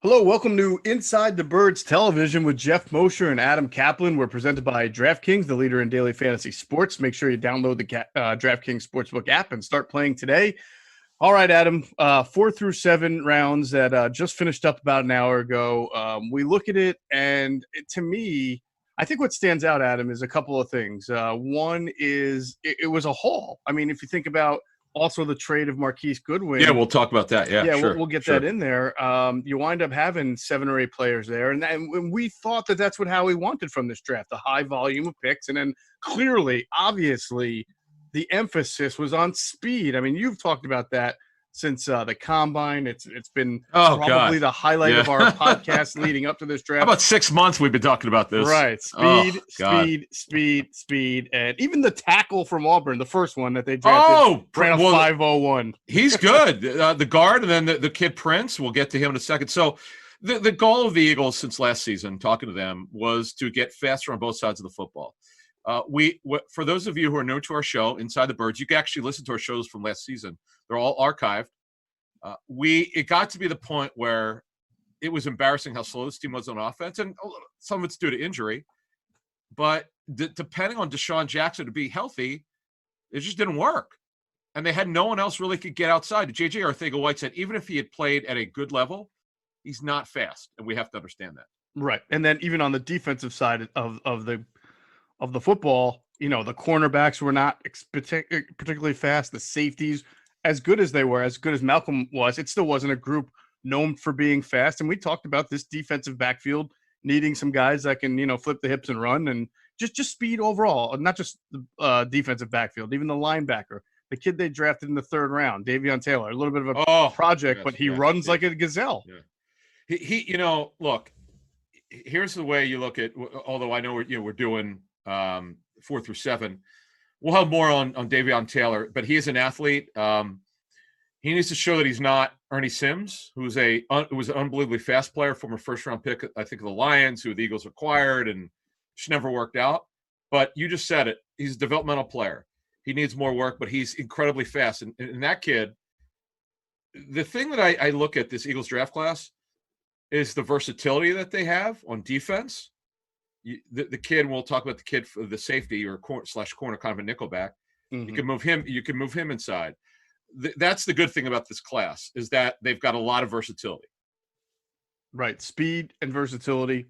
Hello, welcome to Inside the Birds Television with Geoff Mosher and Adam Caplan. We're presented by DraftKings, the leader in daily fantasy sports. Make sure you download the DraftKings Sportsbook app and start playing today. All right, Adam, 4 through 7 rounds that just finished up about an hour ago. We look at it, and to me, I think what stands out, Adam, is a couple of things. One is it was a haul. I mean, if you think about also the trade of Marquise Goodwin. Yeah, we'll talk about that. Yeah, Yeah, sure. we'll get sure. that in there. You wind up having 7 or 8 players there, and we thought that that's what Howie wanted from this draft, a high volume of picks, and then clearly, obviously, the emphasis was on speed. I mean, you've talked about that since the combine. It's been probably the highlight of our podcast leading up to this draft. How about 6 months we've been talking about this? Right. Speed. And even the tackle from Auburn, the first one that they drafted, ran a 5.01. He's good. The guard, and then the kid Prince, we'll get to him in a second. So the goal of the Eagles since last season, talking to them, was to get faster on both sides of the football. For those of you who are new to our show, Inside the Birds, you can actually listen to our shows from last season. They're all archived. It got to be the point where it was embarrassing how slow this team was on offense, and some of it's due to injury. But depending on Deshaun Jackson to be healthy, it just didn't work. And they had no one else really could get outside. J.J. Arcega-White said even if he had played at a good level, he's not fast, and we have to understand that. Right. And then even on the defensive side of the football, the cornerbacks were not particularly fast. The safeties, as good as they were, as good as Malcolm was, it still wasn't a group known for being fast. And we talked about this defensive backfield needing some guys that can, flip the hips and run, and just speed overall, not just the defensive backfield, even the linebacker, the kid they drafted in the 3rd round, Davion Taylor, a little bit of a project, but he runs like a gazelle. Yeah. He look, here's the way you look at, although I know we're doing 4 through 7. We'll have more on Davion Taylor, but he is an athlete. He needs to show that he's not Ernie Sims, who was an unbelievably fast player, former first-round pick, I think, of the Lions, who the Eagles acquired, and just never worked out. But you just said it. He's a developmental player. He needs more work, but he's incredibly fast. And that kid, the thing that I look at this Eagles draft class is the versatility that they have on defense. The kid, we'll talk about the kid for the safety or corner, kind of a nickelback. Mm-hmm. You can move him inside. That's the good thing about this class, is that they've got a lot of versatility. Right. Speed and versatility.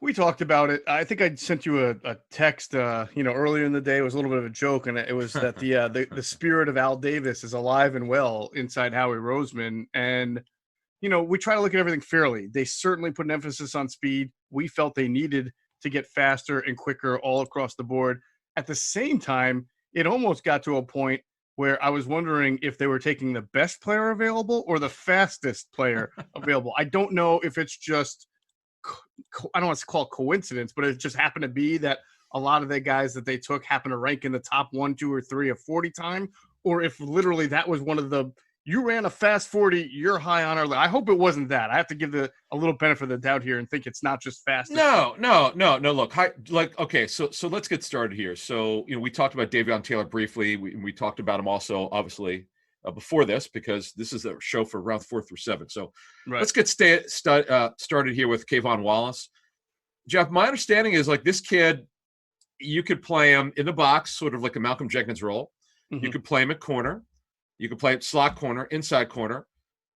We talked about it. I think I sent you a text, earlier in the day. It was a little bit of a joke, and it was that the spirit of Al Davis is alive and well inside Howie Roseman. And, we try to look at everything fairly. They certainly put an emphasis on speed. We felt they needed to get faster and quicker all across the board. At the same time, it almost got to a point where I was wondering if they were taking the best player available or the fastest player available. I don't know if it's just, I don't want to call it coincidence, but it just happened to be that a lot of the guys that they took happened to rank in the top 1, 2, or 3 of 40 time, or if literally that was one of the, you ran a fast 40, you're high on our list. I hope it wasn't that. I have to give a little benefit of the doubt here and think it's not just fast. No. Look, okay, so let's get started here. So, we talked about Davion Taylor briefly. We talked about him also, obviously, before this, because this is a show for round 4 through 7. So Let's get started here with Kayvon Wallace. Geoff, my understanding is, like, this kid, you could play him in the box, sort of like a Malcolm Jenkins role. Mm-hmm. You could play him at corner. You could play it slot corner, inside corner.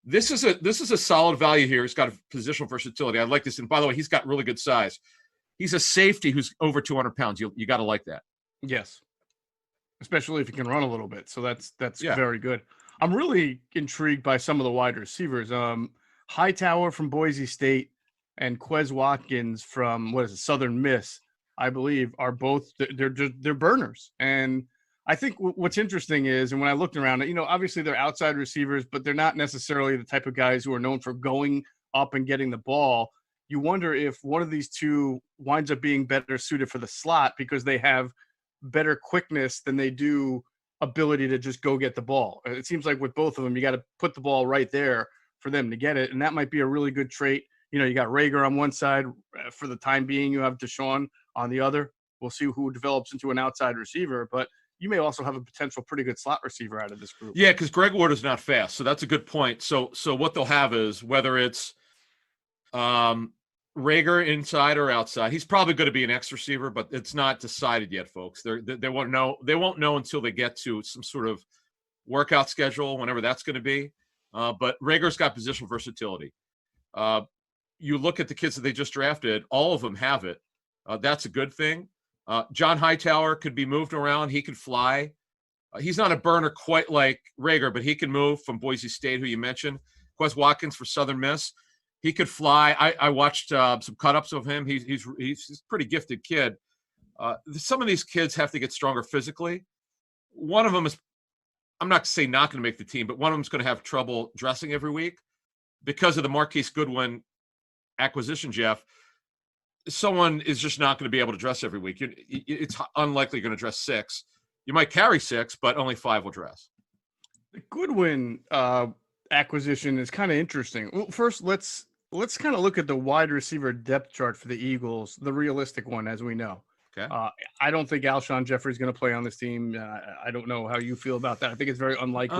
This is a solid value here. He's got a positional versatility. I like this. And by the way, he's got really good size. He's a safety who's over 200 pounds. You got to like that. Yes. Especially if he can run a little bit. So that's very good. I'm really intrigued by some of the wide receivers. Hightower from Boise State and Quez Watkins from, Southern Miss, I believe, are both, they're burners. And I think what's interesting is, and when I looked around, obviously they're outside receivers, but they're not necessarily the type of guys who are known for going up and getting the ball. You wonder if one of these two winds up being better suited for the slot because they have better quickness than they do ability to just go get the ball. It seems like with both of them, you got to put the ball right there for them to get it. And that might be a really good trait. You got Rager on one side for the time being. You have Deshaun on the other. We'll see who develops into an outside receiver, but you may also have a potential pretty good slot receiver out of this group. Yeah, because Greg Ward is not fast, so that's a good point. So what they'll have is, whether it's Rager inside or outside. He's probably going to be an X receiver, but it's not decided yet, folks. They won't know. They won't know until they get to some sort of workout schedule, whenever that's going to be. But Rager's got positional versatility. You look at the kids that they just drafted; all of them have it. That's a good thing. John Hightower could be moved around. He could fly. He's not a burner quite like Rager, but he can move from Boise State, who you mentioned. Quez Watkins for Southern Miss. He could fly. I watched some cut-ups of him. He's a pretty gifted kid. Some of these kids have to get stronger physically. One of them is, I'm not saying not going to make the team, but one of them is going to have trouble dressing every week because of the Marquise Goodwin acquisition, Jeff. Someone is just not going to be able to dress every week. It's unlikely you're going to dress 6. You might carry 6, but only 5 will dress. The Goodwin acquisition is kind of interesting. Well, first, let's kind of look at the wide receiver depth chart for the Eagles, the realistic one, as we know. Okay. I don't think Alshon Jeffrey's going to play on this team. I don't know how you feel about that. I think it's very unlikely.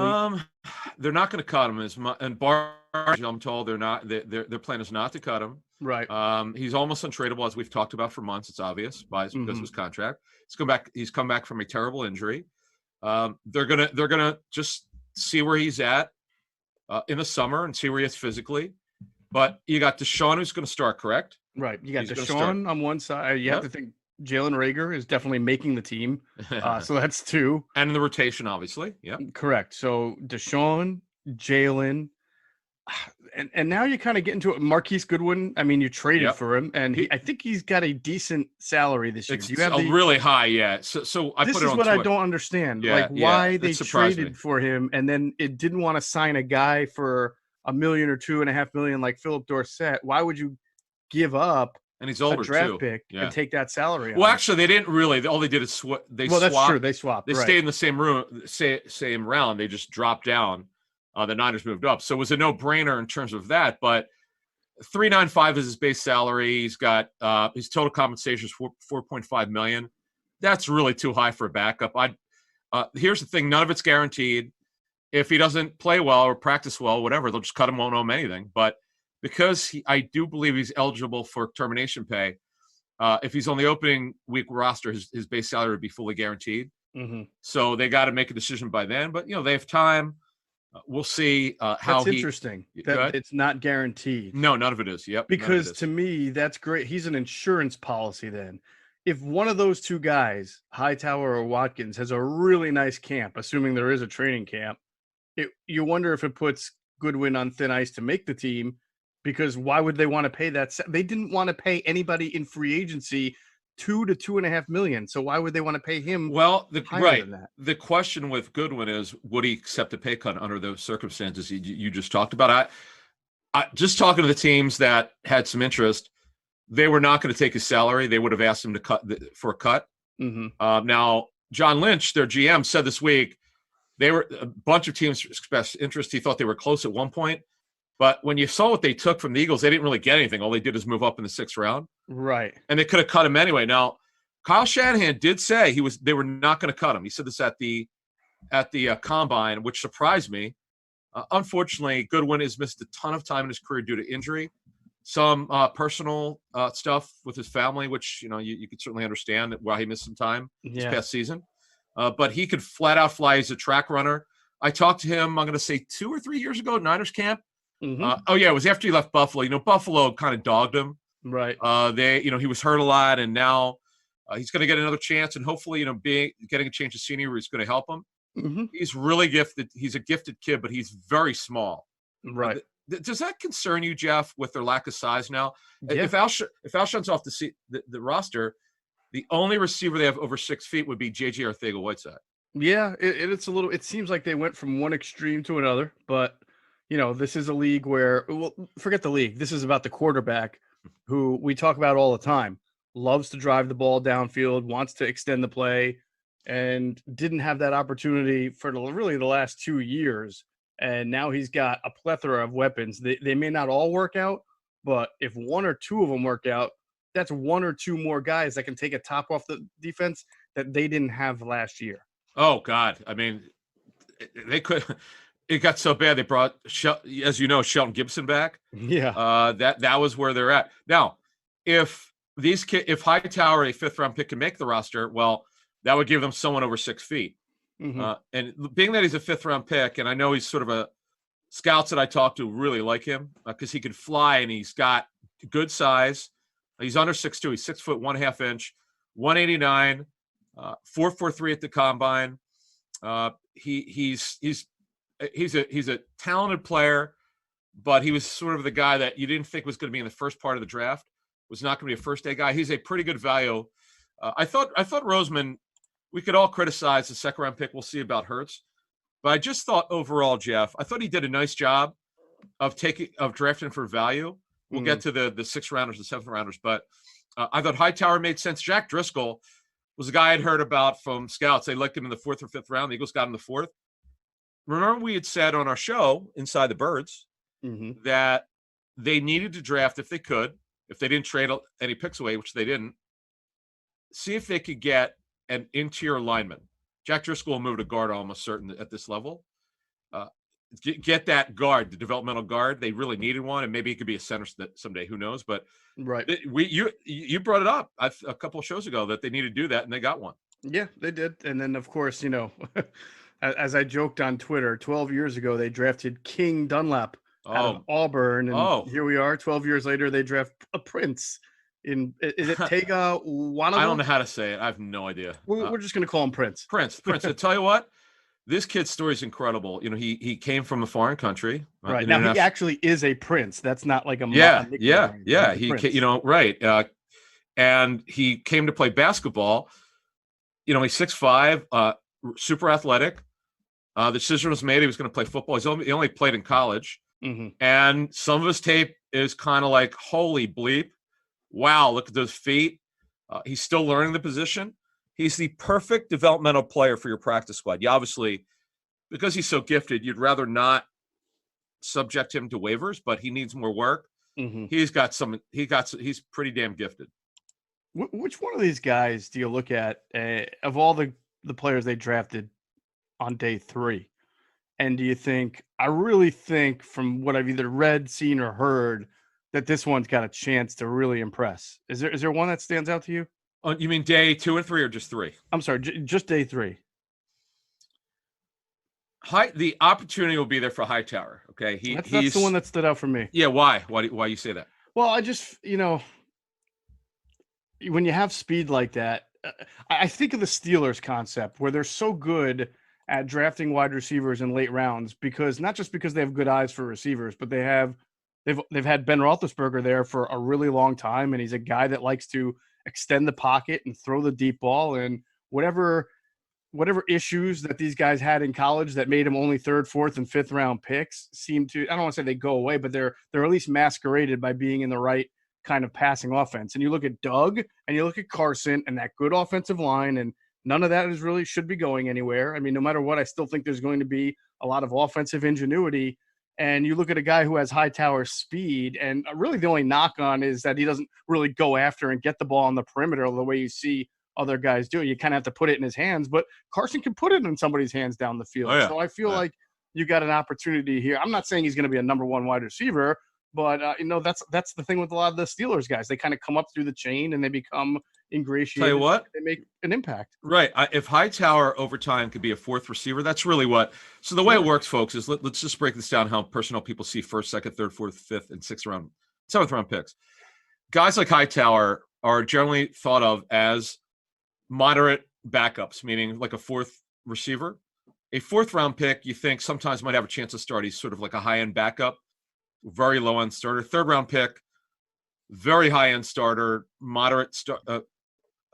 They're not going to cut him as much. And I'm told they're not. Their plan is not to cut him. Right. He's almost untradeable, as we've talked about for months. It's obvious because of his contract. He's come back from a terrible injury. They're gonna just see where he's at in the summer and see where he is physically. But you got Deshaun, who's going to start, correct? Right. You got Deshaun on one side. You have to think Jalen Rager is definitely making the team. So that's 2. And in the rotation, obviously. Yeah. Correct. So Deshaun, Jalen, and now you kind of get into it. Marquise Goodwin. I mean, you traded for him, and I think he's got a decent salary this year. It's really high, yeah. So I this put it is on what Twitter. I don't understand. Why they traded me. for him, and then it didn't want to sign a guy for $1 million or $2.5 million like Philip Dorsett. Why would you give up? And he's older a draft too. pick and take that salary? Well, actually, they didn't really. All they did is swapped. That's true. They swapped. They stayed in the same room, same round. They just dropped down. The Niners moved up, so it was a no-brainer in terms of that. But $395 is his base salary. He's got his total compensation is $4.5 million. That's really too high for a backup. Here's the thing: none of it's guaranteed. If he doesn't play well or practice well, whatever, they'll just cut him. Won't owe him anything. But because I do believe he's eligible for termination pay, if he's on the opening week roster, his base salary would be fully guaranteed. So they got to make a decision by then. But they have time. We'll see how that's interesting that it's not guaranteed. No, none of it is. Yep. Because to me, that's great. He's an insurance policy then. If one of those 2 guys, Hightower or Watkins, has a really nice camp, assuming there is a training camp, you wonder if it puts Goodwin on thin ice to make the team, because why would they want to pay that? They didn't want to pay anybody in free agency $2 to $2.5 million. So why would they want to pay him? Well, the question with Goodwin is, would he accept a pay cut under those circumstances you just talked about? I just talking to the teams that had some interest, they were not going to take his salary. They would have asked him to cut for a cut. Now, John Lynch, their GM, said this week they were a bunch of teams expressed interest. He thought they were close at one point. But when you saw what they took from the Eagles, they didn't really get anything. All they did is move up in the 6th round. Right. And they could have cut him anyway. Now, Kyle Shanahan did say they were not going to cut him. He said this at the combine, which surprised me. Unfortunately, Goodwin has missed a ton of time in his career due to injury. Some personal stuff with his family, which you could certainly understand why he missed some time this past season. But he could flat out fly as a track runner. I talked to him, I'm going to say 2 or 3 years ago at Niners camp. It was after he left Buffalo. Buffalo kind of dogged him. Right. He was hurt a lot, and now he's going to get another chance, and hopefully, getting a change of scenery is going to help him. He's really gifted. He's a gifted kid, but he's very small. Right. Does that concern you, Jeff, with their lack of size now? Yeah. If Alshon's off the roster, the only receiver they have over 6 feet would be J.J. Arcega-Whiteside. Yeah, it's a little. It seems like they went from one extreme to another, but. This is a league where, forget the league. This is about the quarterback who we talk about all the time, loves to drive the ball downfield, wants to extend the play, and didn't have that opportunity for really the last 2 years. And now he's got a plethora of weapons. They may not all work out, but if 1 or 2 of them work out, that's 1 or 2 more guys that can take a top off the defense that they didn't have last year. Oh, God. I mean, they could – it got so bad they brought, as you know, Shelton Gibson back. Yeah. That was where they're at now. If Hightower, a 5th-round pick, can make the roster, well, that would give them someone over 6 feet. Mm-hmm. And being that he's a 5th-round pick, and I know he's sort of a scouts that I talk to really like him because he could fly and he's got good size. He's under 6'2". He's 6 foot 1/2 inch, 189, 4.43 at the combine. He's a talented player, but he was sort of the guy that you didn't think was going to be in the first part of the draft. Was not going to be a first day guy. He's a pretty good value. I thought Roseman. We could all criticize the 2nd-round pick. We'll see about Hurts, but I just thought overall, Jeff, I thought he did a nice job of drafting for value. We'll get to the 6th rounders, the 7th rounders, but I thought Hightower made sense. Jack Driscoll was a guy I'd heard about from scouts. They liked him in the 4th or 5th round. The Eagles got him in the 4th. Remember we had said on our show, Inside the Birds, that they needed to draft if they could, if they didn't trade any picks away, which they didn't, see if they could get an interior lineman. Jack Driscoll will move to guard almost certain at this level. Get that guard, the developmental guard. They really needed one, and maybe he could be a center someday. Who knows? But right, you brought it up a couple of shows ago that they needed to do that, and they got one. Yeah, they did. And then, of course, as I joked on Twitter, 12 years ago they drafted King Dunlap out of Auburn, and here we are. 12 years later, they draft a Prince. Is it Tega Wanogho? I don't know how to say it. I have no idea. We're just going to call him Prince. Prince. I tell you what, this kid's story is incredible. He came from a foreign country. Right. Now he actually is a prince. That's not like a yeah. Right. And he came to play basketball. He's 6'5", super athletic. The decision was made he was going to play football. He only played in college. And some of his tape is kind of like, holy bleep. Wow, look at those feet. He's still learning the position. He's the perfect developmental player for your practice squad. You obviously, because he's so gifted, you'd rather not subject him to waivers, but he needs more work. He's pretty damn gifted. Which one of these guys do you look at of all the players they drafted on day 3? And do you think, I really think from what I've either read, seen, or heard, that this one's got a chance to really impress? Is there one that stands out to you? You mean day 2 and 3 or just 3? I'm sorry, just day 3. The opportunity will be there for Hightower. Okay, that's the one that stood out for me. Yeah, why you say that? Well, I just when you have speed like that, I think of the Steelers concept where they're so good at drafting wide receivers in late rounds not just because they have good eyes for receivers, but they've had Ben Roethlisberger there for a really long time, and he's a guy that likes to extend the pocket and throw the deep ball, and whatever issues that these guys had in college that made them only 3rd, 4th, and 5th round picks seem to, I don't want to say they go away, but they're at least masqueraded by being in the right kind of passing offense. And you look at Doug and you look at Carson and that good offensive line, and none of that should be going anywhere. I mean, no matter what, I still think there's going to be a lot of offensive ingenuity. And you look at a guy who has Hightower speed, and really the only knock on is that he doesn't really go after and get the ball on the perimeter the way you see other guys do. You kind of have to put it in his hands, but Carson can put it in somebody's hands down the field. So I feel like you got an opportunity here. I'm not saying he's going to be a number 1 wide receiver, but that's the thing with a lot of the Steelers guys. They kind of come up through the chain and they become ingratiated. Tell you what, they make an impact. Right. If Hightower over time could be a 4th receiver, that's really what. So the way it works, folks, is let's just break this down. How personnel people see 1st, 2nd, 3rd, 4th, 5th, and 6th round, 7th round picks. Guys like Hightower are generally thought of as moderate backups, meaning like a 4th receiver. A 4th round pick, you think sometimes might have a chance to start. He's sort of like a high end backup, very low end starter. 3rd round pick, very high end starter,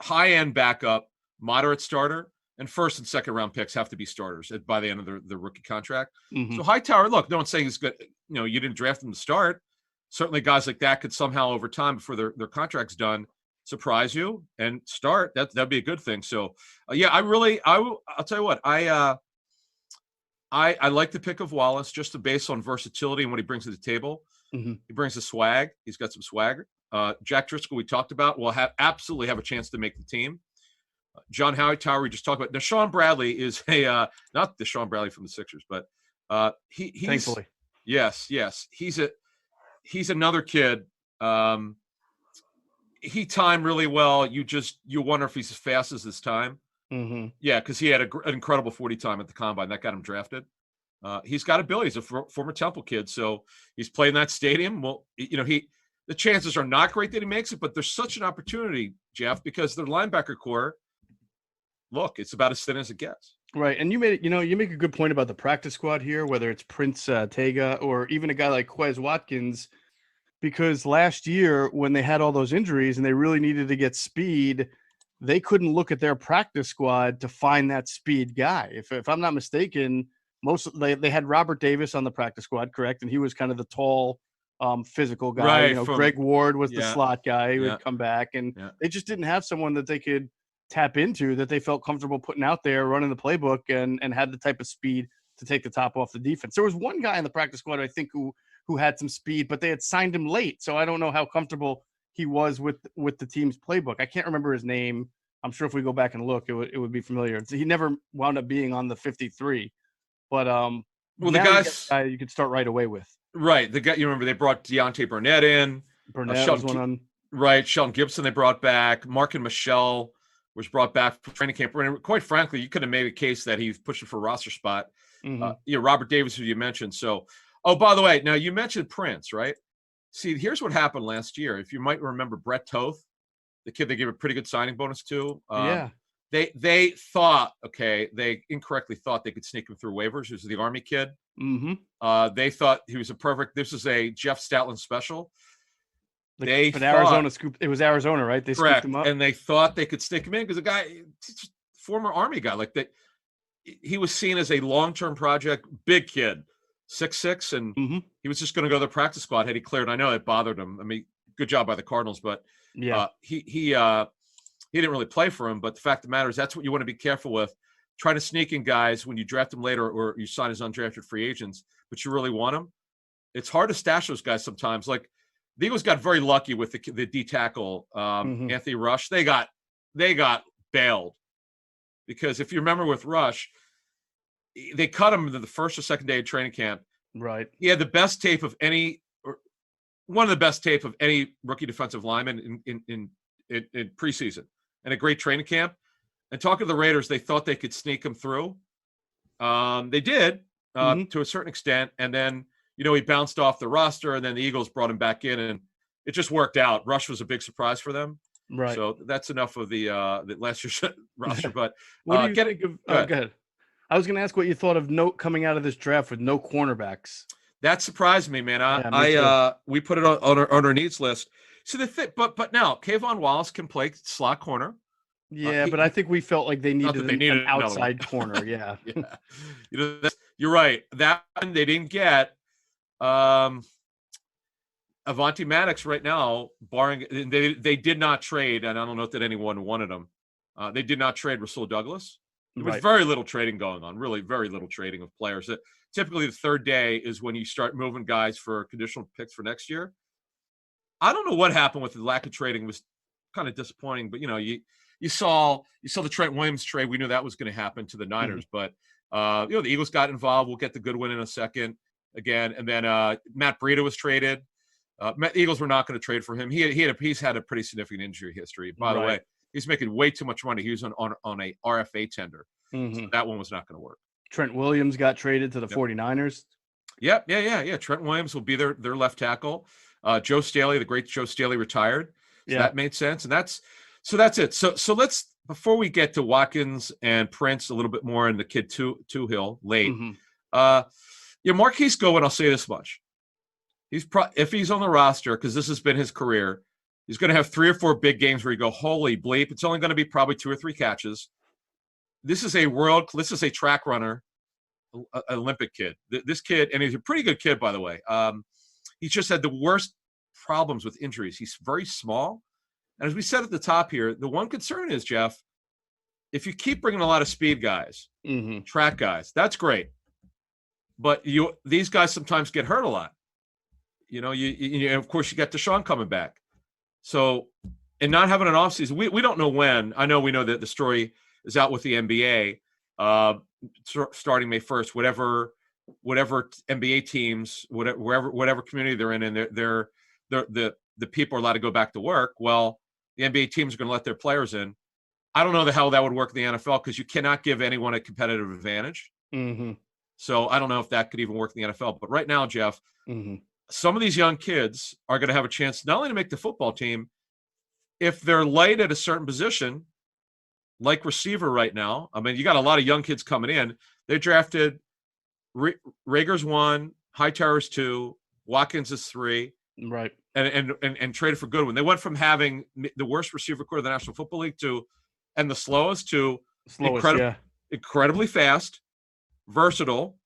high end backup, moderate starter, and 1st and 2nd round picks have to be starters by the end of the rookie contract. So Hightower, look, no one's saying he's good. You didn't draft him to start. Certainly guys like that could somehow over time before their contract's done surprise you and start. That'd be a good thing. So I'll tell you what, I like the pick of Wallace just based on versatility and what he brings to the table. He brings the swag. He's got some swagger. Jack Driscoll, we talked about, will absolutely have a chance to make the team. John Hightower, we just talked about. Deshaun Bradley is not Deshaun Bradley from the Sixers, but He's thankfully. Yes. He's another kid. He timed really well. You wonder if he's as fast as his time. Mm-hmm. Yeah, because he had an incredible 40 time at the combine that got him drafted. He's got ability. He's a former Temple kid, so he's playing that stadium. Well, the chances are not great that he makes it, but there's such an opportunity, Geoff, because their linebacker core, look, it's about as thin as it gets. Right, and you make a good point about the practice squad here, whether it's Prince Tega or even a guy like Quez Watkins, because last year when they had all those injuries and they really needed to get speed, they couldn't look at their practice squad to find that speed guy. If I'm not mistaken, they had Robert Davis on the practice squad, correct? And he was kind of the tall, physical guy. Right, Greg Ward was the slot guy who would come back, and they just didn't have someone that they could tap into that they felt comfortable putting out there, running the playbook, and had the type of speed to take the top off the defense. There was one guy in the practice squad, I think, who had some speed, but they had signed him late, so I don't know how comfortable he was with the team's playbook. I can't remember his name. I'm sure if we go back and look, it would be familiar. He never wound up being on the 53, but well, the guys you could start right away with. Right, the guy, you remember they brought Deontay Burnett in. Burnett was one on. Right, Sheldon Gibson they brought back. Mark and Michelle was brought back for training camp. And quite frankly, you could have made a case that he's pushing for a roster spot. Mm-hmm. Robert Davis, who you mentioned. So, by the way, now you mentioned Prince, right? See, here's what happened last year. If you might remember Brett Toth, the kid they gave a pretty good signing bonus to. They thought, they incorrectly thought they could sneak him through waivers. He was the Army kid. Mm-hmm. They thought he was this is a Jeff Stoutland special. Arizona scooped. It was Arizona, right? They correct, scooped him up, and they thought they could stick him in because the guy, former Army guy, like that, he was seen as a long-term project, big kid, 6'6", and he was just going to go to the practice squad had he cleared. I know it bothered him. I mean, good job by the Cardinals, but he didn't really play for him. But the fact of the matter is, that's what you want to be careful with. Trying to sneak in guys when you draft them later or you sign as undrafted free agents, but you really want them. It's hard to stash those guys sometimes. Like the Eagles got very lucky with the D tackle, Anthony Rush. They got bailed because if you remember with Rush, they cut him the first or second day of training camp. Right. He had the best tape of one of the best tape of any rookie defensive lineman in preseason and a great training camp. And talking to the Raiders, they thought they could sneak him through. They did to a certain extent. And then, he bounced off the roster and then the Eagles brought him back in and it just worked out. Rush was a big surprise for them. Right. So that's enough of the last year's roster. But what do you think of, go ahead. I was going to ask what you thought of coming out of this draft with no cornerbacks. That surprised me, man. We put it on our needs list. So but now Kayvon Wallace can play slot corner. Yeah, but I think we felt like they needed an outside corner. Yeah. You're right. That one they didn't get. Avonte Maddox right now, barring they did not trade, and I don't know that anyone wanted him. They did not trade Rasul Douglas. There was very little trading going on, really very little trading of players. Typically, the third day is when you start moving guys for conditional picks for next year. I don't know what happened with the lack of trading. It was kind of disappointing, but you saw the Trent Williams trade. We knew that was going to happen to the Niners, but the Eagles got involved. We'll get the Goodwin in a second again, and then Matt Breida was traded. The Eagles were not going to trade for him. He's had a pretty significant injury history. By the way, he's making way too much money. He was on a RFA tender. So that one was not going to work. Trent Williams got traded to the 49ers. Yep. Yeah. Trent Williams will be their left tackle. Joe Staley, the great Joe Staley, retired. So that made sense. And that's it. So let's, before we get to Watkins and Prince a little bit more, and the kid Toohill late, Marquise Goodwin, I'll say this much. If he's on the roster, because this has been his career, he's going to have 3 or 4 big games where you go, holy bleep, it's only going to be probably 2 or 3 catches. This is a track runner, Olympic kid. This kid, and he's a pretty good kid, by the way. He's just had the worst problems with injuries. He's very small. And as we said at the top here, the one concern is, Geoff, if you keep bringing a lot of speed guys, track guys, that's great. But these guys sometimes get hurt a lot. Of course, you got Deshaun coming back. So, and not having an offseason, we don't know when. I know we know that the story is out with the NBA starting May 1st, whatever whatever NBA teams, whatever community they're in, and the people are allowed to go back to work. Well, the NBA teams are going to let their players in. I don't know how that would work in the NFL because you cannot give anyone a competitive advantage. Mm-hmm. So I don't know if that could even work in the NFL. But right now, Geoff, mm-hmm. some of these young kids are going to have a chance not only to make the football team, if they're light at a certain position, like receiver right now. I mean, you got a lot of young kids coming in. They drafted Rager's 1, Hightower's 2, Watkins is 3. Right. And traded for Goodwin. They went from having the worst receiver core of the National Football League and the slowest to incredibly fast, versatile.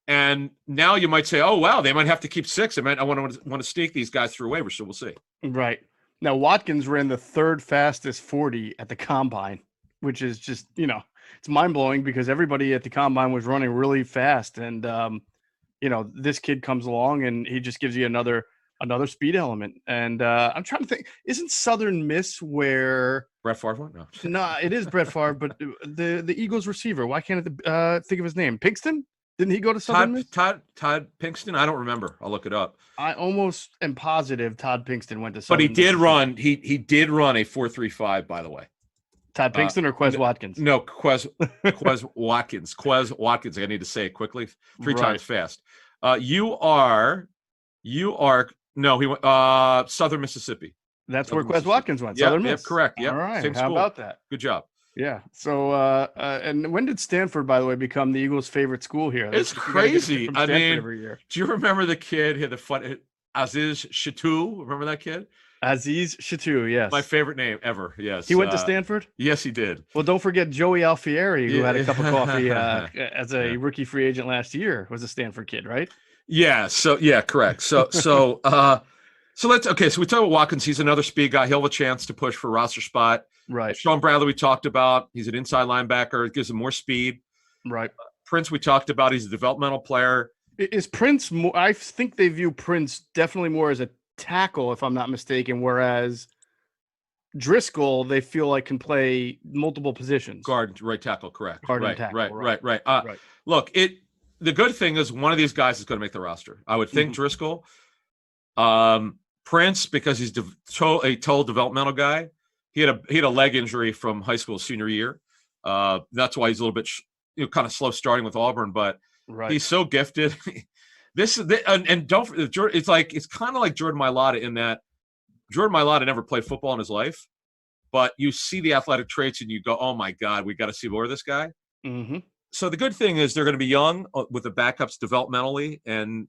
And now you might say, oh, wow, they might have to keep 6. I want to sneak these guys through waivers, so we'll see. Right. Now, Watkins ran the 3rd fastest 40 at the Combine, which is just, it's mind-blowing because everybody at the Combine was running really fast. And, this kid comes along and he just gives you another speed element. And I'm trying to think, isn't Southern Miss where Brett Favre won? No, it is Brett Favre, but the Eagles receiver, why can't I think of his name? Pinkston? Didn't he go to Southern Miss? Todd Pinkston? I don't remember. I'll look it up. I almost am positive Todd Pinkston went to Southern Miss. But he did run a 4.35, by the way. Todd Pinkston or Quez Watkins? No, Quez Watkins. Quez Watkins. I need to say it quickly 3 times fast. He went Southern Mississippi. That's where Quez Watkins went. Southern Miss. Yep, correct. Yep. All right. Same How school. about that? Good job. Yeah. So, and when did Stanford, by the way, become the Eagles' favorite school here? It's crazy. I mean, every year. Do you remember the kid who had the fun? Aziz Chatou. Remember that kid? Aziz Chatou. Yes. My favorite name ever. Yes. He went to Stanford? Yes, he did. Well, don't forget Joey Alfieri, who had a cup of coffee as a rookie free agent last year, was a Stanford kid, right? Yeah. So, correct. So we talk about Watkins. He's another speed guy. He'll have a chance to push for a roster spot. Right. Sean Bradley, we talked about. He's an inside linebacker. It gives him more speed. Right. Prince, we talked about. He's a developmental player. Is Prince more? I think they view Prince definitely more as a tackle, if I'm not mistaken, whereas Driscoll, they feel like can play multiple positions. Guard, right tackle, correct. Guard and tackle. Right. Look, the good thing is one of these guys is going to make the roster. I would think Driscoll. Prince, because he's a total developmental guy. He had a leg injury from high school senior year. That's why he's a little bit kind of slow starting with Auburn, but he's so gifted. It's kind of like Jordan Mailata in that Jordan Mailata never played football in his life, but you see the athletic traits and you go, oh my God, we got to see more of this guy. Mm-hmm. So the good thing is they're going to be young with the backups developmentally, and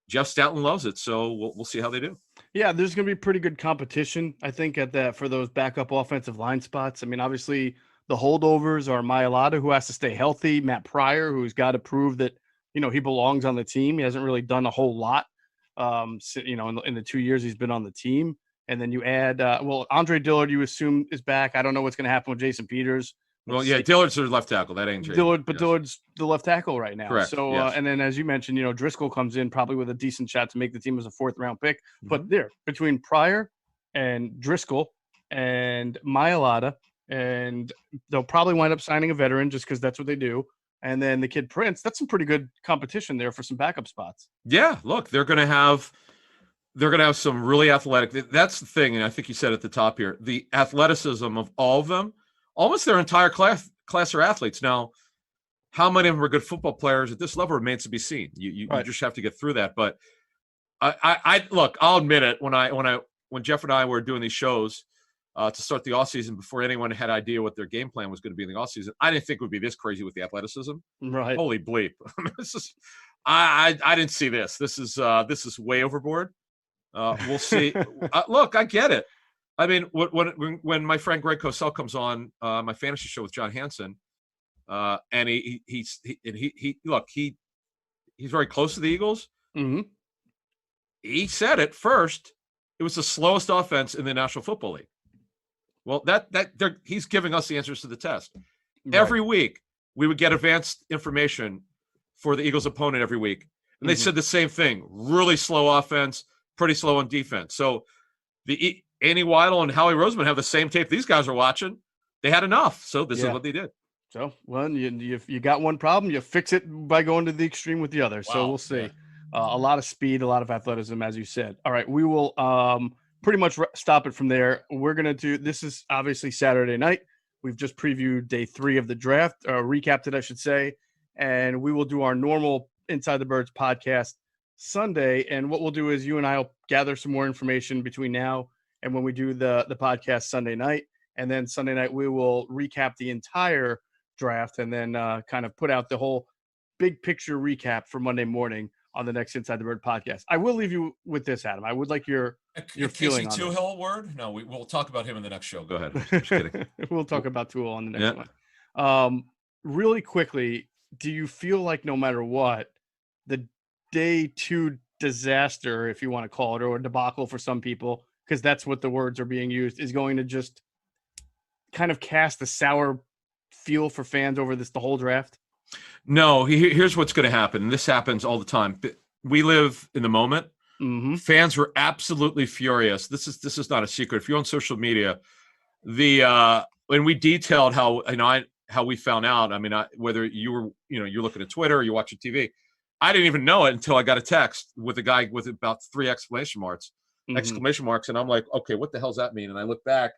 Jeff Stoutland loves it. So we'll see how they do. Yeah, there's going to be pretty good competition, I think, for those backup offensive line spots. I mean, obviously the holdovers are Mailata, who has to stay healthy, Matt Pryor, who's got to prove that, he belongs on the team. He hasn't really done a whole lot, in the 2 years he's been on the team. And then you add, Andre Dillard, you assume is back. I don't know what's going to happen with Jason Peters. Dillard's the left tackle. That ain't Dillard, but Dillard's the left tackle right now. Correct. So, and then as you mentioned, Driscoll comes in probably with a decent shot to make the team as a 4th round pick. Mm-hmm. But between Pryor and Driscoll and Mailata, and they'll probably wind up signing a veteran just because that's what they do. And then the kid Prince, that's some pretty good competition there for some backup spots. Yeah, look, they're going to have some really athletic. That's the thing, and I think you said at the top here, the athleticism of all of them. Almost their entire class are athletes. Now, how many of them are good football players at this level remains to be seen. You just have to get through that. But I look, I'll admit it. When Jeff and I were doing these shows to start the offseason, before anyone had idea what their game plan was going to be in the offseason, I didn't think it would be this crazy with the athleticism. Right. Holy bleep! I didn't see this. This is way overboard. We'll see. Look, I get it. I mean, when my friend Greg Cosell comes on my fantasy show with John Hansen, and he's very close to the Eagles. Mm-hmm. He said it first. It was the slowest offense in the National Football League. Well, he's giving us the answers to the test. Right. Every week we would get advanced information for the Eagles' opponent every week, and they said the same thing: really slow offense, pretty slow on defense. So Andy Weidel and Howie Roseman have the same tape these guys are watching. They had enough, so this is what they did. So, well, you got one problem, you fix it by going to the extreme with the other. Wow. So we'll see. Yeah. A lot of speed, a lot of athleticism, as you said. All right, we will pretty much stop it from there. We're going to do – this is obviously Saturday night. We've just previewed day 3 of the draft, recapped it, I should say. And we will do our normal Inside the Birds podcast Sunday. And what we'll do is you and I will gather some more information between now and when we do the podcast Sunday night. And then Sunday night, we will recap the entire draft and then kind of put out the whole big picture recap for Monday morning on the next Inside the Bird podcast. I will leave you with this, Adam. I would like your feeling on Casey Tuhill word? No, we'll talk about him in the next show. Go ahead. Just kidding. We'll talk about Tuhill on the next one. Really quickly, do you feel like no matter what, the day 2 disaster, if you want to call it, or a debacle for some people, because that's what the words are being used, is going to just kind of cast a sour feel for fans over the whole draft? No, here's what's going to happen. This happens all the time. We live in the moment. Mm-hmm. Fans were absolutely furious. This is not a secret. If you're on social media, when we detailed how we found out. I mean, whether you were you're looking at Twitter or you're watching TV, I didn't even know it until I got a text with a guy with about 3 exclamation marks, and I'm like, okay, what the hell's that mean? And I look back.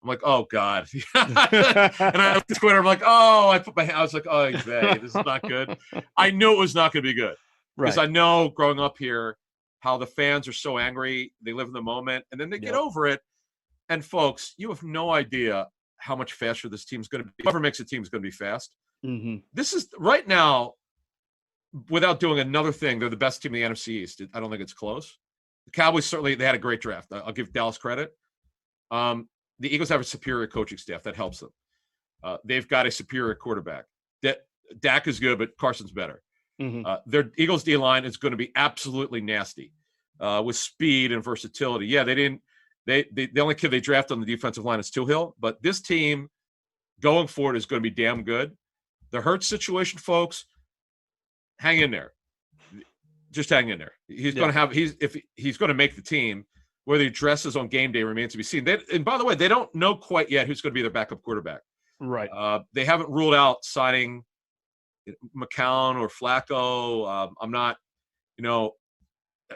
I'm like, oh God. And I looked at Twitter. I'm like, oh, I was like, oh, this is not good. I knew it was not going to be good because I know growing up here how the fans are so angry. They live in the moment and then they get over it. And folks, you have no idea how much faster this team's going to be. Whoever makes a team is going to be fast. Mm-hmm. This is right now, without doing another thing, they're the best team in the NFC East. I don't think it's close. The Cowboys, certainly, they had a great draft. I'll give Dallas credit. The Eagles have a superior coaching staff. That helps them. They've got a superior quarterback. Dak is good, but Carson's better. Mm-hmm. Their Eagles D-line is going to be absolutely nasty with speed and versatility. Yeah, the only kid they drafted on the defensive line is Tuhill, but this team going forward is going to be damn good. The Hurts situation, folks, hang in there. Just hang in there. He's going to make the team. Whether he dresses on game day remains to be seen. And by the way, they don't know quite yet who's going to be their backup quarterback. Right. They haven't ruled out signing McCown or Flacco. I'm not,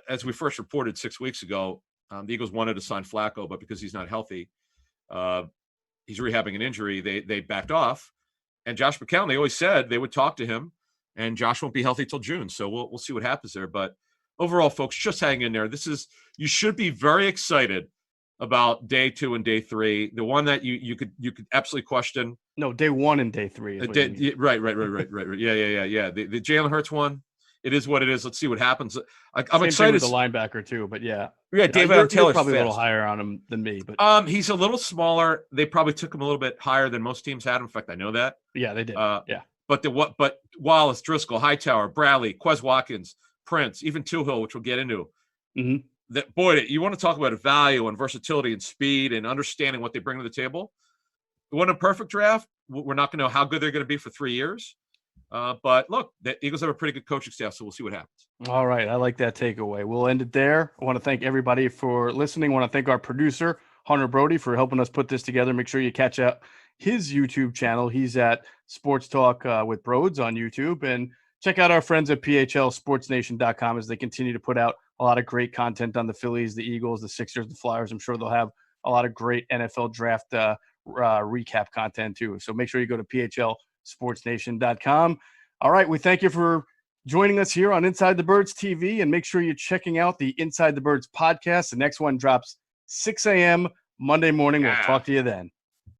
as we first reported 6 weeks ago, the Eagles wanted to sign Flacco, but because he's not healthy, he's rehabbing an injury, they backed off. And Josh McCown, they always said they would talk to him, and Josh won't be healthy till June. So we'll see what happens there. But overall, folks, just hang in there. You should be very excited about day 2 and day 3. The one that you could absolutely question. No, day 1 and day 3. Right. Yeah. The Jalen Hurts one. It is what it is. Let's see what happens. I'm excited. With the linebacker too, but yeah. David Taylor's probably a little higher on him than me, but he's a little smaller. They probably took him a little bit higher than most teams had. In fact, I know that. Yeah, they did. But Wallace, Driscoll, Hightower, Bradley, Quez Watkins, Prince, even Tuhill, which we'll get into. Mm-hmm. You want to talk about value and versatility and speed and understanding what they bring to the table. It wasn't a perfect draft. We're not going to know how good they're going to be for 3 years. But look, the Eagles have a pretty good coaching staff, so we'll see what happens. All right. I like that takeaway. We'll end it there. I want to thank everybody for listening. I want to thank our producer, Hunter Brody, for helping us put this together. Make sure you catch out his YouTube channel. He's at Sports Talk with Broads on YouTube. And check out our friends at PHLSportsNation.com as they continue to put out a lot of great content on the Phillies, the Eagles, the Sixers, the Flyers. I'm sure they'll have a lot of great NFL draft recap content too. So make sure you go to PHLSportsNation.com. All right. We thank you for joining us here on Inside the Birds TV, and make sure you're checking out the Inside the Birds podcast. The next one drops 6 a.m. Monday morning. We'll talk to you then.